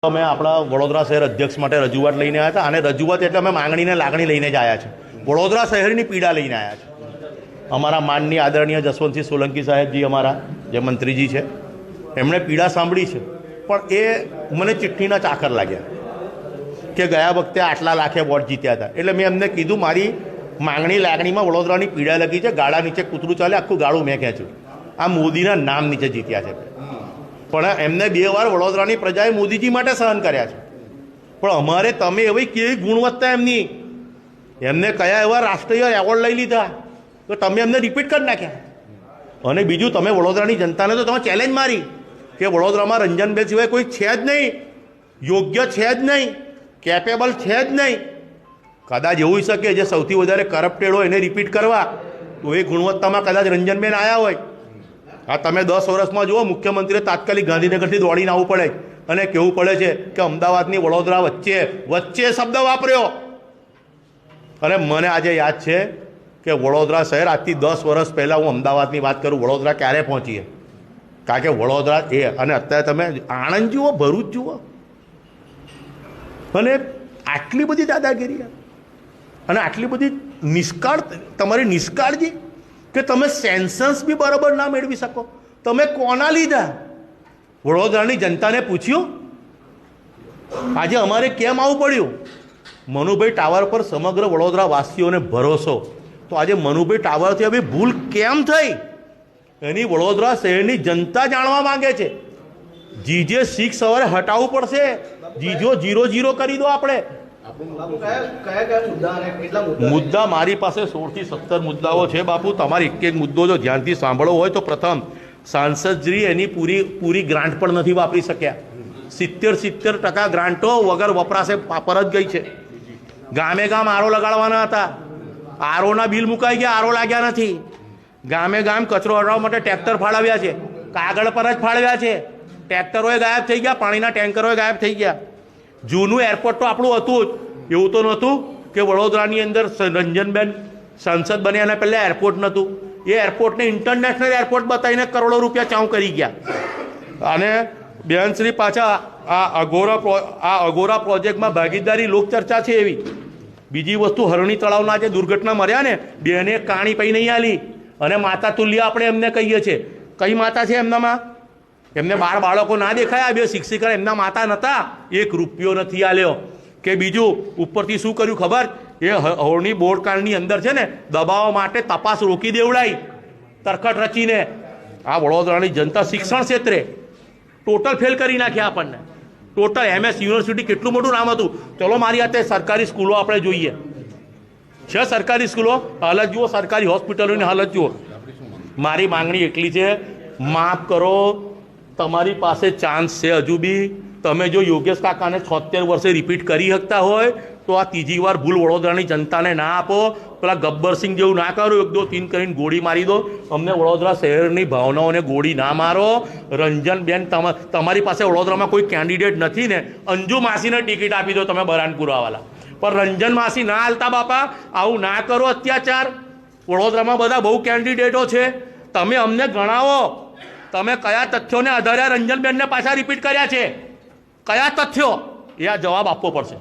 અમે આપણા વડોદરા શહેર અધ્યક્ષ માટે રજૂઆત લઈને આવ્યા હતા અને રજૂઆત એટલે અમે માંગણીને લાગણી લઈને જ આવ્યા છે. વડોદરા શહેરની પીડા લઈને આવ્યા છે. અમારા માનનીય આદરણીય જસવંતસિંહ સોલંકી સાહેબજી, અમારા જે મંત્રીજી છે, એમણે પીડા સાંભળી છે, પણ એ મને ચિઠ્ઠીના ચાકર લાગ્યા કે ગયા વખતે આટલા લાખે વોટ જીત્યા હતા. એટલે મેં એમને કીધું મારી માંગણી લાગણીમાં વડોદરાની પીડા લખી છે. ગાળા નીચે કૂતરું ચાલે આખું ગાળું મેં ખેંચ્યું. આ મોદીના નામ નીચે જીત્યા છે, પણ એમને 2 વાર વડોદરાની પ્રજાએ મોદીજી માટે સહન કર્યા છે. પણ અમારે તમે એવી કેવી ગુણવત્તા એમની, એમને કયા એવા રાષ્ટ્રીય એવોર્ડ લઈ લીધા તો તમે એમને રિપીટ કરી નાખ્યા. અને બીજું, તમે વડોદરાની જનતાને તો તમે ચેલેન્જ મારી કે વડોદરામાં રંજનબેન સિવાય કોઈ છે જ નહીં, યોગ્ય છે જ નહીં, કેપેબલ છે જ નહીં. કદાચ એવું શકે જે સૌથી વધારે કરપ્ટેડ હોય એને રિપીટ કરવા, તો એ ગુણવત્તામાં કદાચ રંજનબેન આવ્યા હોય. હા, તમે 10 વર્ષમાં જુઓ, મુખ્યમંત્રીએ તાત્કાલિક ગાંધીનગરથી દોડીને આવવું પડે અને કહેવું પડે છે કે અમદાવાદની વડોદરા વચ્ચે શબ્દ વાપર્યો. અને મને આજે યાદ છે કે વડોદરા શહેર આજથી 10 વર્ષ પહેલાં, હું અમદાવાદની વાત કરું, વડોદરા ક્યારે પહોંચીએ? કારણ કે વડોદરા અને અત્યારે તમે આણંદ જુઓ, ભરૂચ જુઓ, અને આટલી બધી દાદાગીરી અને આટલી બધી તમારી નિષ્કાળજી કે તમે સેન્સન્સ બી બરાબર ના મેળવી શકો. તમે કોના લીધા? વડોદરાની જનતાને પૂછ્યું? આજે અમારે કેમ આવવું પડ્યું? મનુભાઈ ટાવર પર સમગ્ર વડોદરા વાસીઓને ભરોસો, તો આજે મનુભાઈ ટાવરથી હવે ભૂલ કેમ થઈ એની વડોદરા શહેરની જનતા જાણવા માંગે છે. જીજે 6 સવારે હટાવવું પડશે. જીજો 0-0 કરી દો. આપણે મુદ્દા મારી પાસે 16 થી 17 મુદ્દાઓ છે બાપુ. તમારે એક મુદ્દો જો ધ્યાનથી સાંભળવો હોય તો, પ્રથમ, સાંસદશ્રી એની પૂરી ગ્રાન્ટ પણ નથી વાપરી શક્યા. 70% ગ્રાન્ટો વગર વપરાશે પરત ગઈ છે. ગામે ગામ આરો લગાડવાના હતા, આરોના બિલ મુકાઈ ગયા, આરો લાગ્યા નથી. ગામે ગામ કચરો હટાવવા માટે ટ્રેક્ટર ફાળવ્યા છે, કાગળ પર જ ફાળવ્યા છે. ટ્રેક્ટરોએ ગાયબ થઈ ગયા, પાણીના ટેન્કરોએ ગાયબ થઈ ગયા. જૂનું એરપોર્ટ તો આપણું હતું જ, એવું તો નહોતું કે વડોદરાની અંદર રંજનબેન સાંસદ બન્યા અને પહેલાં એરપોર્ટ નહોતું. એ એરપોર્ટને ઇન્ટરનેશનલ એરપોર્ટ બતાવીને કરોડો રૂપિયા ચાઉ કરી ગયા. અને બેનશ્રી પાછા આ અગોરા પ્રોજેક્ટમાં ભાગીદારી લોકચર્ચા છે એવી. બીજી વસ્તુ, હરણી તળાવના જે દુર્ઘટના મર્યા ને, બેને કાણી પૈ નહીં આલી અને માતા તુલ્ય આપણે એમને કહીએ છીએ. કઈ માતા છે એમનામાં? એમને 12 બાળકો ના દેખાયા? 2 શિક્ષિકા એમના માતા નહોતા? 1 રૂપિયો નથી આલ્યો. કે બીજું, ઉપરથી શું કર્યું ખબર? એ હરણી બોર્ડકાળની અંદર છે ને, દબાવવા માટે તપાસ રોકી દેવડાઈ તરકટ રચીને. આ વડોદરાની જનતા શિક્ષણ ક્ષેત્રે ટોટલ ફેલ કરી નાખ્યા આપણને. ટોટલ MS યુનિવર્સિટી કેટલું મોટું નામ હતું. ચલો મારી હાથે સરકારી સ્કૂલો આપણે જોઈએ છે. સરકારી સ્કૂલો હાલત જુઓ, સરકારી હોસ્પિટલોની હાલત જુઓ. મારી માંગણી એટલી છે, માફ કરો, તમારી પાસે ચાન્સ છે હજુ બી. તમે જો યોગેશ કાકાને 76 વર્ષે રિપીટ કરી શકતા હોય તો આ 3જી વાર ભૂલ વડોદરાની જનતાને ના આપો. પેલા ગબ્બરસિંહ જેવું ના કરો, 1 2 3 કરીને ગોળી મારી દો. અમને વડોદરા શહેરની ભાવનાઓને ગોળી ના મારો. રંજનબેન, તમારી પાસે વડોદરામાં કોઈ કેન્ડિડેટ નથી ને, અંજુ માસીને ટિકિટ આપી દો તમે, બરાનપુરાવાલા. પણ રંજન માસી ના હાલતા બાપા. આવું ના કરો અત્યાચાર. વડોદરામાં બધા બહુ કેન્ડિડેટો છે, તમે અમને ગણાવો. તમે કયા તથ્યોને આધારે રંજનબેનને પાછા રિપીટ કર્યા છે? કયા તથ્યો? એ આ જવાબ આપવો પડશે.